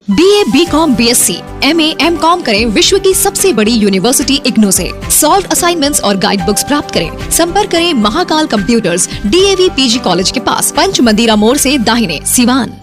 BA, BCom, BSc, MA, MCom करें विश्व की सबसे बड़ी यूनिवर्सिटी इग्नू से। सॉल्व असाइनमेंट्स और गाइड बुक्स प्राप्त करें। संपर्क करें Mahakal computers, DAV PG college के पास, पंच मंदिरा मोड़ से दाहिने, Siwan.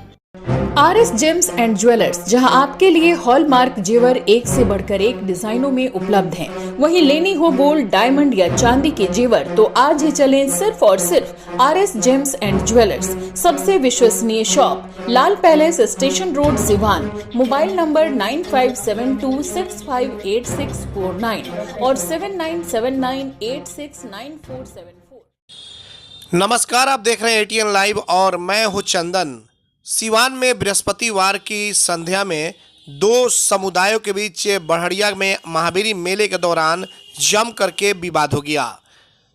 RS James and jewellers, जहां आपके लिए हॉलमार्क जेवर एक से बढ़कर एक डिजाइनों में उपलब्ध हैं। वहीं लेनी हो गोल्ड, डायमंड या चांदी के जेवर तो आज ही चलें सिर्फ और सिर्फ RS जेम्स एंड ज्वेलर्स। सबसे विश्वसनीय shop, Lal palace, station road, Siwan. Mobile number 9572658649 और 7979869474। नमस्कार, आप देख रहे हैं ATN लाइव और मैं हूं चंदन। सिवान में बृहस्पतिवार की संध्या में दो समुदायों के बीच बढ़िया में महावीरी मेले के दौरान जम करके विवाद हो गया।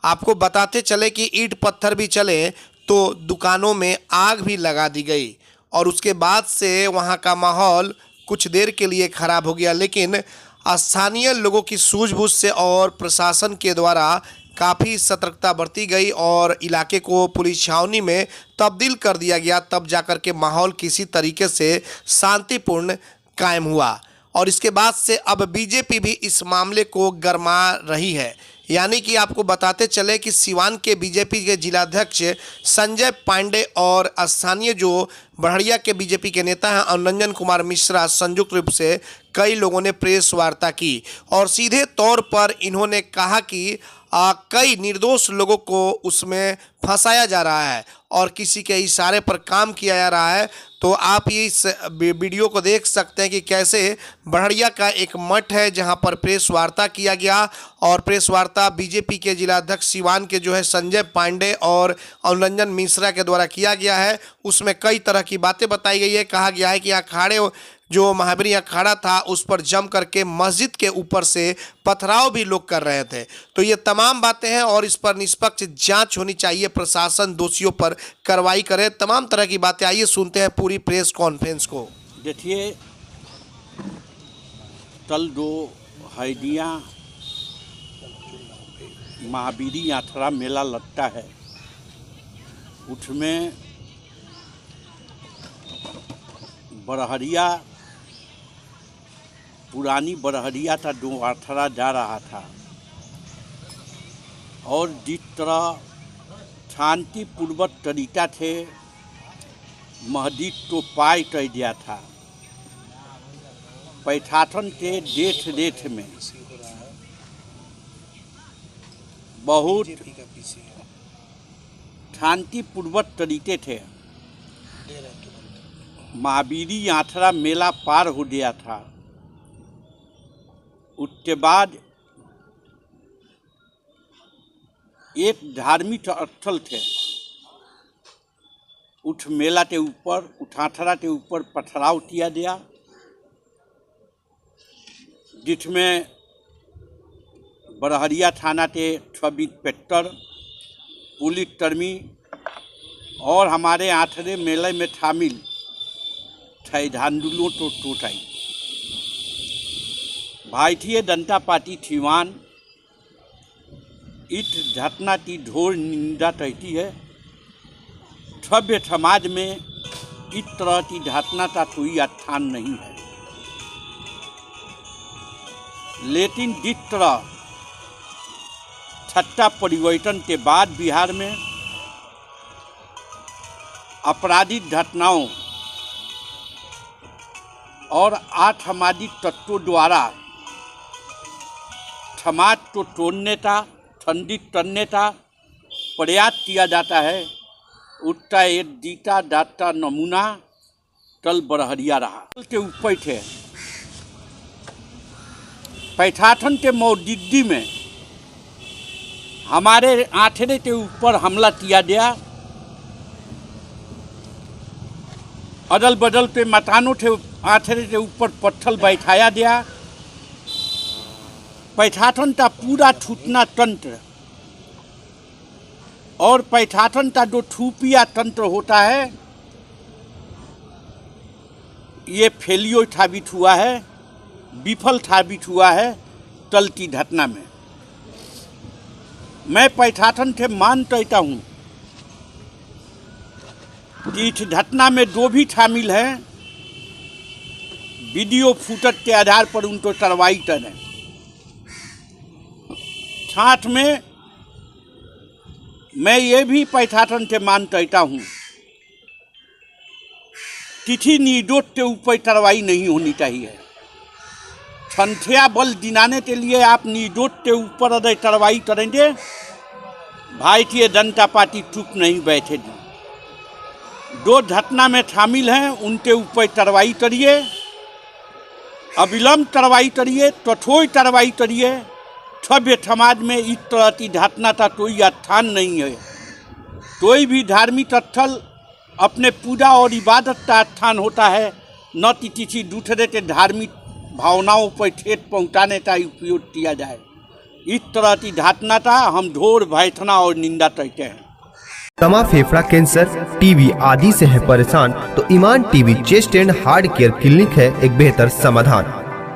आपको बताते चले कि ईंट पत्थर भी चले तो दुकानों में आग भी लगा दी गई और उसके बाद से वहां का माहौल कुछ देर के लिए खराब हो गया, लेकिन स्थानीय लोगों की सूझबूझ से और प्रशासन के द्वारा काफ़ी सतर्कता बरती गई और इलाके को पुलिस छावनी में तब्दील कर दिया गया। तब जाकर के माहौल किसी तरीके से शांतिपूर्ण कायम हुआ और इसके बाद से अब बीजेपी भी इस मामले को गरमा रही है। यानी कि आपको बताते चले कि सिवान के बीजेपी के जिलाध्यक्ष संजय पांडे और स्थानीय जो बढ़िया के बीजेपी के नेता हैं अनुरंजन कुमार मिश्रा संयुक्त रूप से कई लोगों ने प्रेस वार्ता की और सीधे तौर पर इन्होंने कहा कि कई निर्दोष लोगों को उसमें फंसाया जा रहा है और किसी के इशारे पर काम किया जा रहा है। तो आप ये इस वीडियो को देख सकते हैं कि कैसे बढ़िया का एक मठ है जहां पर प्रेस वार्ता किया गया और प्रेस वार्ता बीजेपी के जिलाध्यक्ष सिवान के जो है संजय पांडे और अनुरंजन मिश्रा के द्वारा किया गया है। उसमें कई तरह की बातें बताई गई है। कहा गया है कि अखाड़े जो महावीरी अखाड़ा था उस पर जम करके मस्जिद के ऊपर से पथराव भी लोग कर रहे थे। तो ये तमाम बातें हैं और इस पर निष्पक्ष जांच होनी चाहिए, प्रशासन दोषियों पर कार्रवाई करे, तमाम तरह की बातें। आइए सुनते हैं पूरी प्रेस कॉन्फ्रेंस को। देखिए, कल दो हैदिया महावीरी यात्रा मेला लगता है, उसमें बरहरिया पुरानी बरहरिया का दो यात्रा जा रहा था और जिस तरह शांतिपूर्वक तरीका से मस्जिद को पाई कर दिया था, प्रशासन के देख में बहुत शांतिपूर्वक तरीके थे महावीरी यात्रा मेला पार हो गया था। उसके बाद एक धार्मिक स्थल थे, उस मेला के ऊपर, उस यात्रा के ऊपर पथराव किया गया, जिसमें बरहरिया थाना के सब इंस्पेक्टर, पुलिसकर्मी और हमारे यात्रा मेले में शामिल श्रद्धालुओं को चोट आई। भारतीय जनता पार्टी सिवान इस घटना की घोर निंदा करती है। सभ्य समाज में इस तरह की घटना का कोई स्थान नहीं है, लेकिन जिस तरह सत्ता परिवर्तन के बाद बिहार में आपराधिक घटनाओं और असामाजिक तत्वों द्वारा समाज को तोड़ने का, खंडित करने का प्रयास किया जाता है, उसका एक जीता जाता नमूना कल बरहरिया रहा। के ऊपर थे प्रशासन के मौजूदगी में हमारे आठरे के ऊपर हमला किया गया, अदल बदल पे मकानों के आठरे के ऊपर पत्थर बैठाया गया। प्रशासन का पूरा छूटना तंत्र और प्रशासन का जो छुपिया तंत्र होता है, ये फेलियर साबित हुआ है, विफल साबित हुआ है कल की घटना में। मैं प्रशासन से मान करता हूँ कि इस घटना में जो भी शामिल हैं वीडियो फुटेज के आधार पर उनको कार्रवाई करें। साथ में मैं ये भी प्रशासन से मांग करता हूँ, किसी निर्दोष के ऊपर कार्रवाई नहीं होनी चाहिए। संख्या बल दिलाने के लिए आप निर्दोष के ऊपर अगर कार्रवाई करेंगे, भारतीय जनता पार्टी चुप नहीं बैठेगी। जो घटना में शामिल हैं उनके ऊपर कार्रवाई करिए, अविलंब कार्रवाई करिए, कठोर कार्रवाई करिए। सभ्य समाज में इस तरह की घटना का कोई स्थान नहीं है। कोई भी धार्मिक स्थल अपने पूजा और इबादत का स्थान होता है, न कि किसी दूसरे के धार्मिक भावनाओं पर ठेस पहुँचाने का उपयोग किया जाए। इस तरह की घटना का हम घोर भर्त्सना और निंदा करते हैं। दमा, फेफड़ा कैंसर, टीबी आदि से है परेशान तो Iman TB chest and heart care clinic है एक बेहतर समाधान।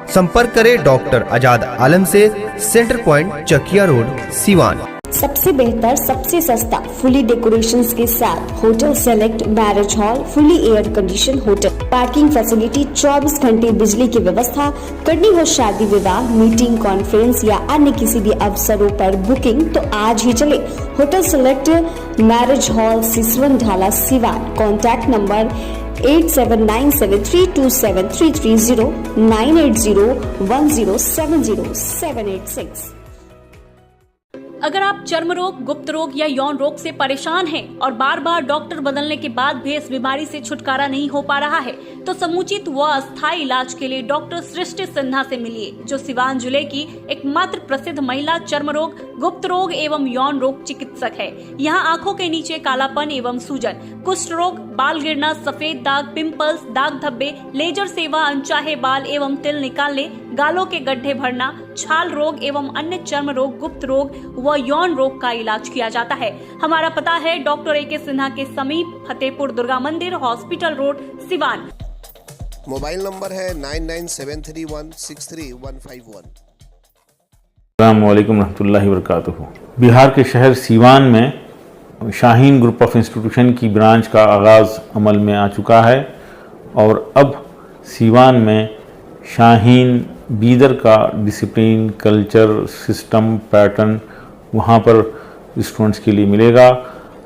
संपर्क करें डॉक्टर आजाद आलम से, centre point Chakia road, Siwan. सबसे बेहतर, सबसे सस्ता, फुली डेकोरेशंस के साथ hotel select marriage hall, fully air condition hotel, parking facility, 24 घंटे बिजली की व्यवस्था। करनी हो शादी विवाह, मीटिंग, कॉन्फ्रेंस या अन्य किसी भी अवसरों पर बुकिंग तो आज ही चले hotel select marriage hall, Siswan ढाला, सिवान। Contact number 8797327330, 9801070786। अगर आप चर्म रोग, गुप्त रोग या यौन रोग से परेशान हैं और बार बार डॉक्टर बदलने के बाद भी इस बीमारी से छुटकारा नहीं हो पा रहा है, तो समुचित व अस्थायी इलाज के लिए डॉक्टर सृष्टि सिन्हा से मिलिए, जो सिवान जिले की एकमात्र प्रसिद्ध महिला चर्म रोग, गुप्त रोग एवं यौन रोग चिकित्सक है। यहाँ आंखों के नीचे कालापन एवं सूजन, कुष्ठ रोग, बाल गिरना, सफेद दाग, पिंपल्स, दाग धब्बे, लेजर सेवा, अनचाहे बाल एवं तिल निकालने, गालों के गड्ढे भरना, छाल रोग एवं अन्य चर्म रोग, गुप्त रोग व यौन रोग का इलाज किया जाता है। हमारा पता है डॉक्टर ए के सिन्हा के समीप, फतेहपुर दुर्गा मंदिर, hospital road, Siwan. Mobile number है 9973163151। अस्सलाम वालेकुम रहमतुल्लाहि व बरकातुहू। बिहार के शहर सीवान में शाहीन ग्रुप ऑफ इंस्टीट्यूशन की ब्रांच का आगाज़ अमल में आ चुका है और अब सीवान में शाहीन बीदर का डिसिप्लिन, कल्चर, सिस्टम, पैटर्न वहाँ पर स्टूडेंट्स के लिए मिलेगा।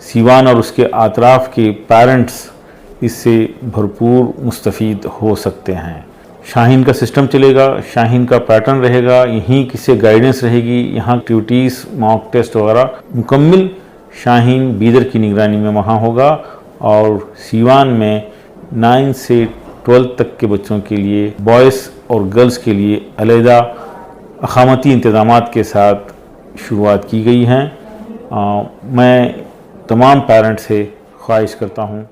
सीवान और उसके आतराफ़ के पेरेंट्स इससे भरपूर मुस्तफ़ीद हो सकते हैं। शाहीन का सिस्टम चलेगा, शाहीन का पैटर्न रहेगा, यहीं किससे गाइडेंस रहेगी, यहाँ एक्टिविटीज़, मॉक टेस्ट वगैरह मुकम्मल शाहीन बीदर की निगरानी में वहाँ होगा। और सीवान में 9 से 12 तक के बच्चों के लिए, बॉयज़ और गर्ल्स के लिए अलहदा अक़ामती इंतज़ामात के साथ शुरुआत की गई हैं। मैं तमाम पेरेंट्स से ख्वाहिश करता हूँ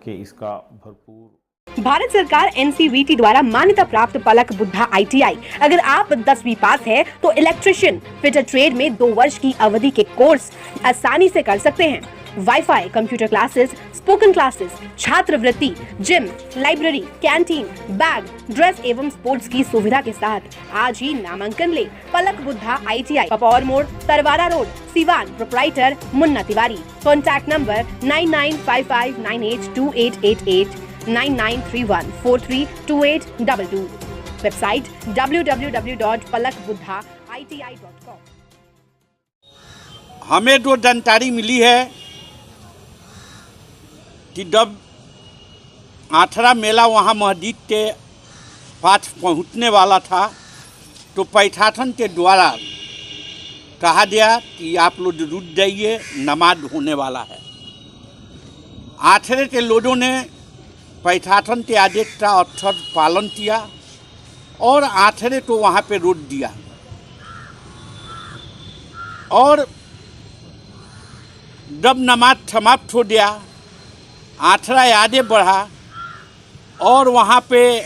कि इसका भरपूर। भारत सरकार NCVT द्वारा मान्यता प्राप्त पलक बुद्धा ITI। अगर आप 10वीं पास है तो इलेक्ट्रिशियन, फिटर ट्रेड में 2 वर्ष की अवधि के कोर्स आसानी से कर सकते हैं। WiFi, computer classes, spoken classes, छात्रवृत्ति, gym, library, canteen, bag, dress एवं स्पोर्ट्स की सुविधा के साथ आज ही नामांकन ले। पलक बुद्धा ITI, पपौर मोड़, Tarwara road, Siwan. Proprietor Munna Tiwari. Contact number 9955982888, 9931432822। Website www.palakbuddhaiti.com। हमें जो जानकारी मिली है कि जब आठरा मेला वहाँ मस्जिद के पास पहुँचने वाला था तो प्रशासन के द्वारा कहा गया कि आप लोग रुक जाइए, नमाज होने वाला है। आठरे के लोगों ने प्रशासन के आदेश का अक्षर पालन किया और आठरे को वहाँ पे रोक दिया और जब नमाज समाप्त हो गया, आठरा आगे बढ़ा और वहाँ पे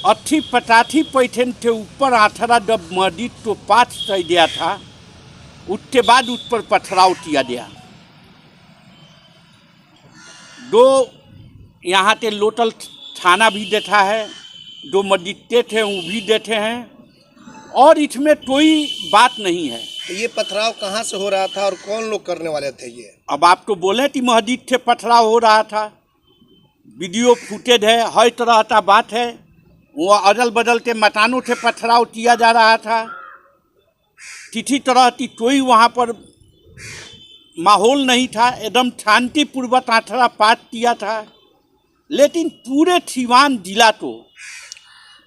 80-85% के ऊपर आठरा जब मस्जिद को पास कर गया था, उसके बाद उस पर पथराव किया गया। 2 यहाँ के लोकल थाना भी देखा है, 2 मस्जिदें थे वो भी देखे हैं और इसमें कोई बात नहीं है। तो ये पथराव कहाँ से हो रहा था और कौन लोग करने वाले थे ये? अब आप तो बोले कि मस्जिद से पथराव हो रहा था, वीडियो फुटेज है, हर तरह का बात है। वो अदल बदल के मकानों से पथराव किया जा रहा था। किसी तरह की कोई वहाँ पर माहौल नहीं था, एकदम शांतिपूर्वक आंतरा पात किया था। लेकिन पूरे सिवान जिला को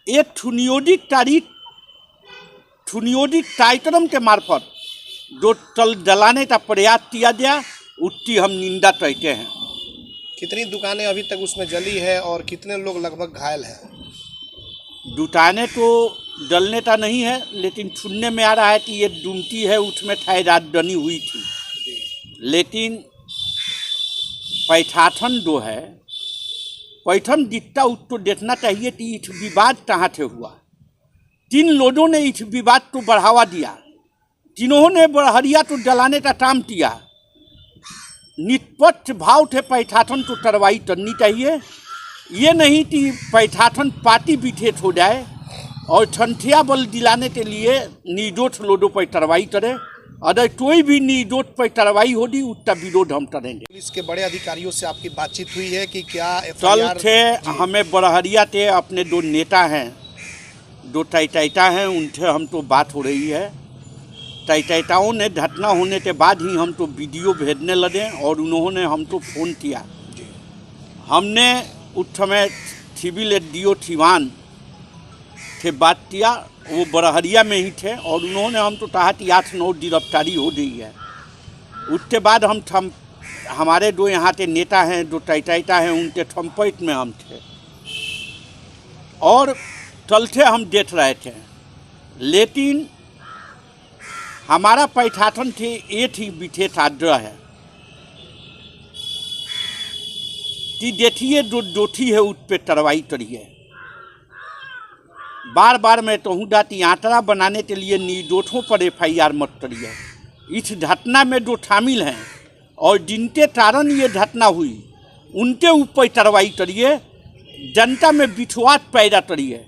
एक सुनियोजित कार्यक्रम के मार्फत जो जलाने का प्रयास किया गया, उसकी हम निंदा करते हैं। कितनी दुकानें अभी तक उसमें जली है और कितने लोग लगभग घायल हैं? दुकानें तो जलने का नहीं है, लेकिन सुनने में आ रहा है कि ये डूमती है, उसमें शायद आगजनी हुई थी। लेकिन पैठाठन जो है, पैठन जितना उसको देखना चाहिए कि इस विवाद कहाँ से हुआ। 3 लोगों ने इस विवाद को बढ़ावा दिया, तीनों ने बड़हरिया को जलाने का काम किया। निष्पक्ष भाव से पैठाठन को कार्रवाई करनी चाहिए। ये नहीं कि पैठाठन पार्टी विशेष हो जाए और संख्या बल दिलाने के लिए निर्दोष लोगों पर कार्रवाई करे। अगर कोई भी निर्दोष पर कार्रवाई होगी, उसका विरोध हम करेंगे। पुलिस के बड़े अधिकारियों से आपकी बातचीत हुई है कि क्या कल से हमें बड़हरिया के अपने 2 नेता हैं, 2 टाइटा हैं, उनसे हम तो बात हो रही है। टाइटाओं ने घटना होने के बाद ही हम तो वीडियो भेजने लगे और उन्होंने हमको फ़ोन किया। हमने उस समय सिविल एसडीओ सिवान से बात किया, वो बड़हरिया में ही थे और उन्होंने हमको कहा कि 8-9 गिरफ्तारी हो गई है। उसके बाद हम हमारे 2 यहाँ के नेता हैं, 2 टाइटा हैं, उनके संपर्क में हम थे और कल से हम देख रहे थे। लेकिन हमारा पैठाठन थे एक ही विशेष आग्रह है कि देखिए जो दोषी है उस पर कार्रवाई करिए। बार बार मैं कहूँगा कि आंकड़ा बनाने के लिए निर्दोषों पर FIR मत करिए। इस घटना में जो शामिल हैं और जिनके कारण ये घटना हुई, उनके ऊपर कार्रवाई करिए, जनता में विश्वास पैदा करिए।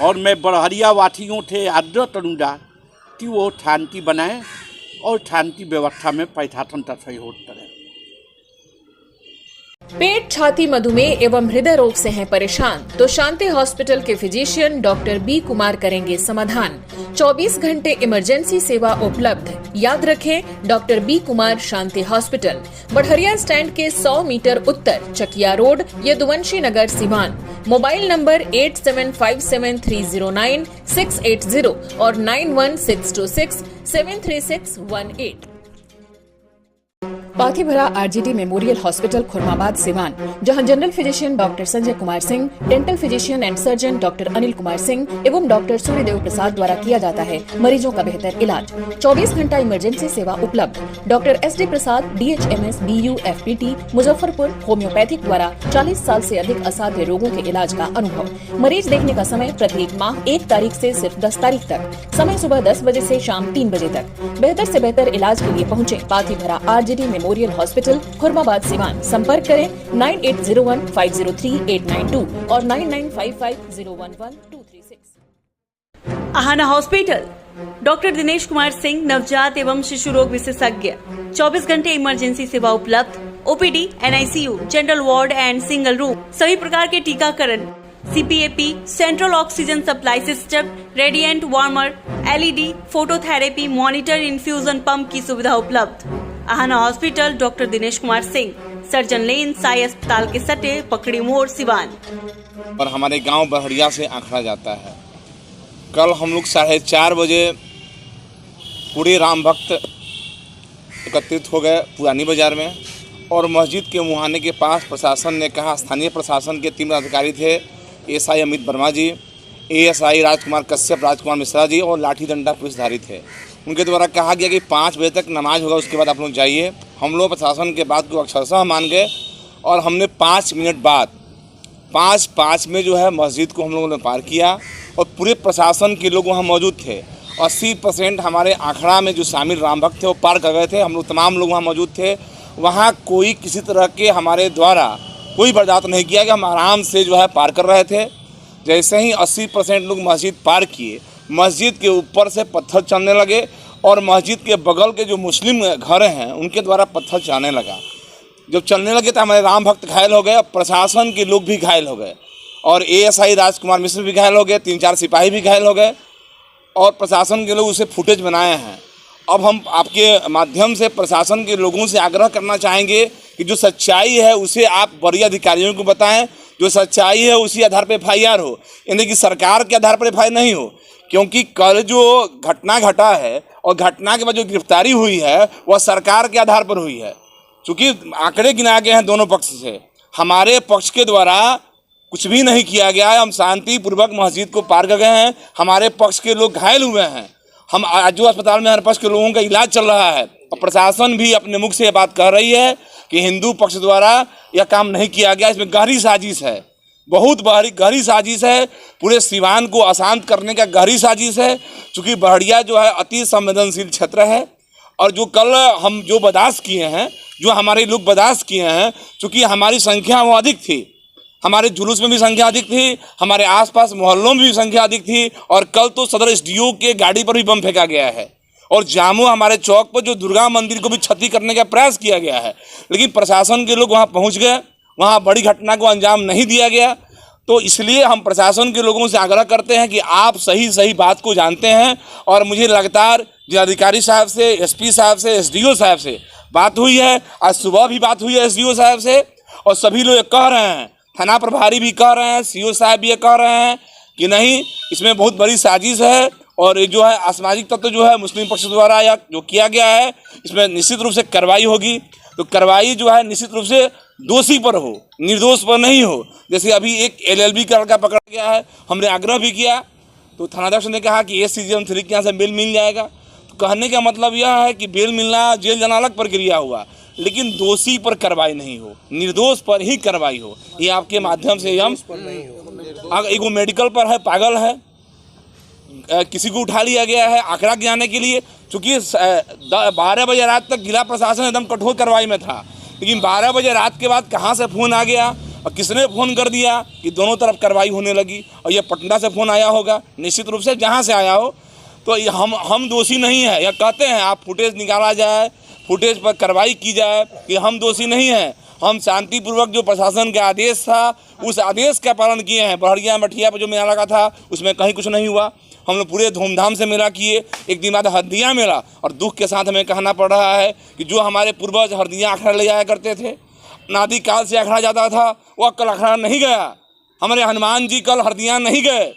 और मैं बड़हरिया वासियों से आग्रह करूँगा कि वो शांति बनाएं और शांति व्यवस्था में पैठाठन का सहयोग करें। पेट, छाती, मधुमेह एवं हृदय रोग से हैं परेशान तो शांति हॉस्पिटल के फिजिशियन डॉक्टर बी कुमार करेंगे समाधान। 24 घंटे इमरजेंसी सेवा उपलब्ध। याद रखें, doctor B Kumar Shanti hospital, Barharia stand के 100 मीटर उत्तर, Chakia road, Yaduvanshi Nagar, Siwan. Mobile number 8757309680 और 9162673618। पाथी भरा RGD memorial hospital, Khurmabad, Siwan, जहां general physician doctor Sanjay Kumar Singh, dental physician and surgeon doctor Anil Kumar Singh एवं डॉक्टर सूर्यदेव प्रसाद द्वारा किया जाता है मरीजों का बेहतर इलाज। 24 घंटा इमरजेंसी सेवा उपलब्ध। डॉक्टर SD प्रसाद, DHMS, BU, FPT, Muzaffarpur, homeopathic द्वारा 40 साल से अधिक असाध्य रोगों के इलाज का अनुभव। मरीज देखने का समय प्रत्येक माह 1 तारीख से सिर्फ 10 तारीख तक। समय सुबह 10 बजे से शाम 3 बजे तक। बेहतर से बेहतर इलाज के लिए पहुँचे पाथी भरा RGD memorial hospital, Khurmabad, Siwan. संपर्क करें 9801503892 और 9955011236। आहाना हॉस्पिटल, डॉक्टर दिनेश कुमार सिंह, नवजात एवं शिशु रोग विशेषज्ञ। 24 घंटे इमरजेंसी सेवा उपलब्ध। OPD, NICU, general ward and single room. सभी प्रकार के टीकाकरण, CPAP, central oxygen supply system, radiant warmer, LED, phototherapy, monitor, infusion pump की सुविधा उपलब्ध। Aahana hospital, doctor Dinesh Kumar Singh, surgeon lane, Sai अस्पताल के सटे, पकड़ी मोड़, सिवान। और हमारे गांव बड़हरिया से आंकड़ा जाता है। कल हम लोग 4:30 बजे पूरे राम भक्त एकत्रित हो गए पुरानी बाजार में और मस्जिद के मुहाने के पास प्रशासन ने कहा, स्थानीय प्रशासन के 3 अधिकारी थे, SI अमित वर्मा जी, ASI राजकुमार कश्यप, राजकुमार मिश्रा जी और लाठी डंडा पुलिसधारी थे। उनके द्वारा कहा गया कि 5 बजे तक नमाज होगा, उसके बाद आप लोग जाइए। हम लोग प्रशासन के बात को अक्षरशः मान गए और हमने 5 मिनट बाद 5:05 में जो है मस्जिद को हम लोगों ने पार किया और पूरे प्रशासन के लोग वहाँ मौजूद थे। 80% हमारे आखड़ा में जो शामिल राम भक्त थे वो पार कर गए थे। हम लोग तमाम लोग वहाँ मौजूद थे। वहाँ कोई किसी तरह के हमारे द्वारा कोई बर्दाश्त नहीं किया कि हम आराम से जो है पार कर रहे थे। जैसे ही 80% लोग मस्जिद पार किए, मस्जिद के ऊपर से पत्थर चलने लगे और मस्जिद के बगल के जो मुस्लिम घर हैं उनके द्वारा पत्थर चलने लगा। जब चलने लगे तो हमारे राम भक्त घायल हो गए और प्रशासन के लोग भी घायल हो गए और ASI राजकुमार मिश्र भी घायल हो गए, 3-4 सिपाही भी घायल हो गए और प्रशासन के लोग उसे फुटेज बनाए हैं। अब हम आपके माध्यम से प्रशासन के लोगों से आग्रह करना चाहेंगे कि जो सच्चाई है उसे आप वरीय अधिकारियों को बताएं, जो सच्चाई है उसी आधार पर FIR हो, यानी कि सरकार के आधार पर FIR नहीं हो। क्योंकि कल जो घटना घटा है और घटना के बाद जो गिरफ्तारी हुई है वह सरकार के आधार पर हुई है। चूँकि आंकड़े गिना गए हैं दोनों पक्ष से, हमारे पक्ष के द्वारा कुछ भी नहीं किया गया है। हम शांतिपूर्वक मस्जिद को पार कर गए हैं, हमारे पक्ष के लोग घायल हुए हैं। हम आज जो अस्पताल में हमारे पक्ष के लोगों का इलाज चल रहा है और प्रशासन भी अपने मुख से ये बात कह रही है कि हिंदू पक्ष द्वारा यह काम नहीं किया गया। इसमें गहरी साजिश है, बहुत गहरी साजिश है, पूरे सिवान को अशांत करने का गहरी साजिश है। चूँकि बड़हरिया जो है अति संवेदनशील क्षेत्र है और जो कल हम जो बर्दाश्त किए हैं, जो हमारे लोग बर्दाश्त किए हैं, चूँकि हमारी संख्या वो अधिक थी, हमारे जुलूस में भी संख्या अधिक थी, हमारे आसपास मोहल्लों में भी संख्या अधिक थी और कल तो सदर SDO के गाड़ी पर भी बम फेंका गया है और जामो हमारे चौक पर जो दुर्गा मंदिर को भी क्षति करने का प्रयास किया गया है। लेकिन प्रशासन के लोग वहाँ पहुँच गए, वहाँ बड़ी घटना को अंजाम नहीं दिया गया। तो इसलिए हम प्रशासन के लोगों से आग्रह करते हैं कि आप सही बात को जानते हैं और मुझे लगातार जिलाधिकारी साहब से, SP साहब से, SDO साहब से बात हुई है, आज सुबह भी बात हुई है SDO साहब से और सभी लोग कह रहे हैं, थाना प्रभारी भी कह रहे हैं, CO साहब भी ये कह रहे हैं कि नहीं, इसमें बहुत बड़ी साजिश है और ये जो है असामाजिक तत्व जो है मुस्लिम पक्ष द्वारा या जो किया गया है इसमें निश्चित रूप से कार्रवाई होगी। तो कार्रवाई जो है निश्चित रूप से दोषी पर हो, निर्दोष पर नहीं हो। जैसे अभी एक LLB का लड़का पकड़ा गया है, हमने आग्रह भी किया तो थानाध्यक्ष ने कहा कि SCGM 3 के यहाँ से बेल मिल जाएगा। तो कहने का मतलब यह है कि बेल मिलना, जेल जाना अलग प्रक्रिया हुआ, लेकिन दोषी पर कार्रवाई नहीं हो, निर्दोष पर ही कार्रवाई हो। ये आपके माध्यम से हम एक वो मेडिकल पर है, पागल है, किसी को उठा लिया गया है आंकड़ा गिनाने के लिए। चूँकि 12 बजे रात तक जिला प्रशासन एकदम कठोर कार्रवाई में था, लेकिन 12 बजे रात के बाद कहाँ से फ़ोन आ गया और किसने फ़ोन कर दिया कि दोनों तरफ कार्रवाई होने लगी। और ये पटना से फ़ोन आया होगा, निश्चित रूप से जहाँ से आया हो। तो हम दोषी नहीं है, यह कहते हैं आप फुटेज निकाला जाए, फुटेज पर कार्रवाई की जाए कि हम दोषी नहीं हैं। हम शांतिपूर्वक जो प्रशासन का आदेश था उस आदेश का पालन किए हैं। बड़हरिया मठिया पर जो मेला लगा था उसमें कहीं कुछ नहीं हुआ, हम लोग पूरे धूमधाम से मेला किए। एक दिन बाद हरदिया मेला, और दुख के साथ हमें कहना पड़ रहा है कि जो हमारे पूर्वज हरदिया अखाड़ा ले जाया करते थे, नादी काल से अखाड़ा जाता था, वह कल अखाड़ा नहीं गया। हमारे हनुमान जी कल हरदिया नहीं गए।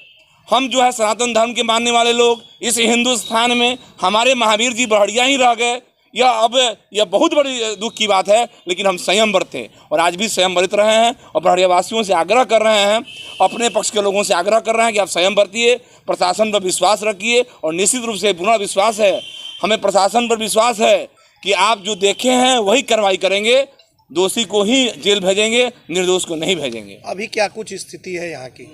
हम जो है सनातन धर्म के मानने वाले लोग इस हिंदुस्तान में हमारे महावीर जी बड़हरिया ही रह गए। यह बहुत बड़ी दुख की बात है, लेकिन हम संयम बरते और आज भी संयम बरत रहे हैं और बड़हरिया वासियों से आग्रह कर रहे हैं, अपने पक्ष के लोगों से आग्रह कर रहे हैं कि आप संयम बरतिए, प्रशासन पर विश्वास रखिए। और निश्चित रूप से पूर्ण विश्वास है, हमें प्रशासन पर विश्वास है कि आप जो देखे हैं वही कार्रवाई करेंगे, दोषी को ही जेल भेजेंगे, निर्दोष को नहीं भेजेंगे। अभी क्या कुछ स्थिति है यहाँ की?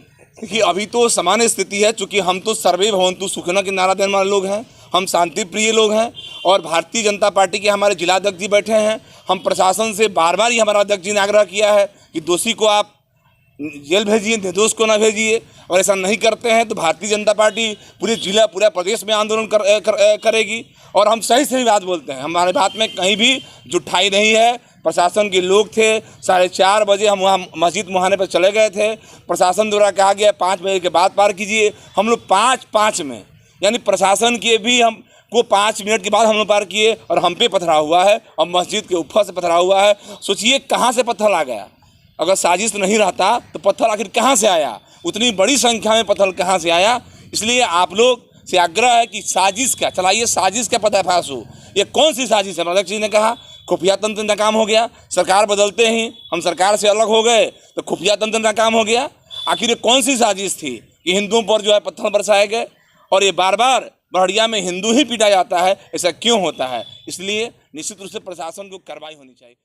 कि अभी तो सामान्य स्थिति है, चूँकि हम तो सर्वे भवन्तु सुखिनः के नारा देने वाले लोग हैं, हम शांति प्रिय लोग हैं और भारतीय जनता पार्टी के हमारे जिलाध्यक्ष जी बैठे हैं। हम प्रशासन से बार बार ही हमारा अध्यक्ष जी ने आग्रह किया है कि दोषी को आप जेल भेजिए, निर्दोष को ना भेजिए, और ऐसा नहीं करते हैं तो भारतीय जनता पार्टी पूरे जिला, पूरा प्रदेश में आंदोलन करेगी। और हम सही बात बोलते हैं, हमारे बात में कहीं भी जुठाई नहीं है। प्रशासन के लोग थे, 4:30 बजे हम वहाँ मस्जिद मुहाने पर चले गए थे। प्रशासन द्वारा कहा गया 5 बजे के बाद पार कीजिए, हम लोग 5:05 में, यानी प्रशासन के भी हम को 5 मिनट के बाद हम लोग पार किए और हम पे पथराव हुआ है और मस्जिद के ऊपर से पथराव हुआ है। सोचिए कहाँ से पत्थर आ गया, अगर साजिश नहीं रहता तो पत्थर आखिर कहाँ से आया, उतनी बड़ी संख्या में पत्थर कहाँ से आया। इसलिए आप लोग से आग्रह है कि साजिश क्या चलाइए, साजिश का पर्दाफाश हो। ये कौन सी साजिश है? अध्यक्ष जी ने कहा खुफिया तंत्र नाकाम हो गया, सरकार बदलते ही हम सरकार से अलग हो गए तो खुफिया तंत्र नाकाम हो गया। आखिर ये कौन सी साजिश थी कि हिंदुओं पर जो है पत्थर बरसाए गए और ये बार बार बड़हरिया में हिंदू ही पीटा जाता है, ऐसा क्यों होता है? इसलिए निश्चित रूप से प्रशासन को कार्रवाई होनी चाहिए।